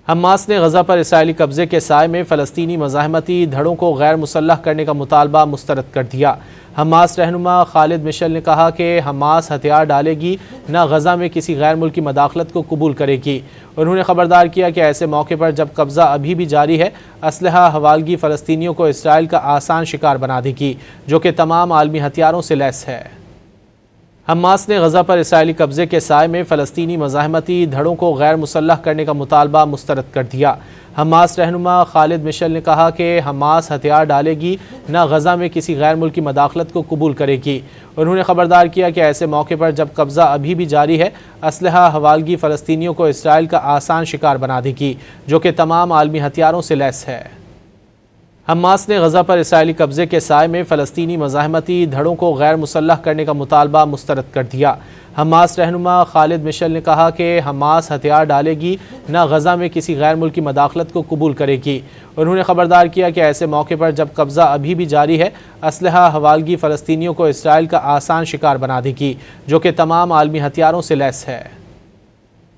Hamas نے غزہ پر اسرائیلی قبضے کے سائے میں فلسطینی مزاحمتی دھڑوں کو غیر مسلح کرنے کا مطالبہ مسترد کر دیا۔ حماس رہنما خالد مشعل نے کہا کہ حماس ہتھیار ڈالے گی نہ غزہ میں کسی غیر ملکی مداخلت کو قبول کرے گی۔ انہوں نے خبردار کیا کہ ایسے موقع پر جب قبضہ ابھی بھی جاری ہے، اسلحہ حوالگی فلسطینیوں کو اسرائیل کا آسان شکار بنا دے گی، جو کہ تمام عالمی ہتھیاروں سے لیس ہے۔ حماس نے غزہ پر اسرائیلی قبضے کے سائے میں فلسطینی مزاحمتی دھڑوں کو غیر مسلح کرنے کا مطالبہ مسترد کر دیا۔ حماس رہنما خالد مشعل نے کہا کہ حماس ہتھیار ڈالے گی نہ غزہ میں کسی غیر ملکی مداخلت کو قبول کرے گی۔ انہوں نے خبردار کیا کہ ایسے موقع پر جب قبضہ ابھی بھی جاری ہے، اسلحہ حوالگی فلسطینیوں کو اسرائیل کا آسان شکار بنا دے گی، جو کہ تمام عالمی ہتھیاروں سے لیس ہے۔ حماس نے غزہ پر اسرائیلی قبضے کے سائے میں فلسطینی مزاحمتی دھڑوں کو غیر مسلح کرنے کا مطالبہ مسترد کر دیا۔ حماس رہنما خالد مشعل نے کہا کہ حماس ہتھیار ڈالے گی نہ غزہ میں کسی غیر ملکی مداخلت کو قبول کرے گی۔ انہوں نے خبردار کیا کہ ایسے موقع پر جب قبضہ ابھی بھی جاری ہے، اسلحہ حوالگی فلسطینیوں کو اسرائیل کا آسان شکار بنا دے گی، جو کہ تمام عالمی ہتھیاروں سے لیس ہے۔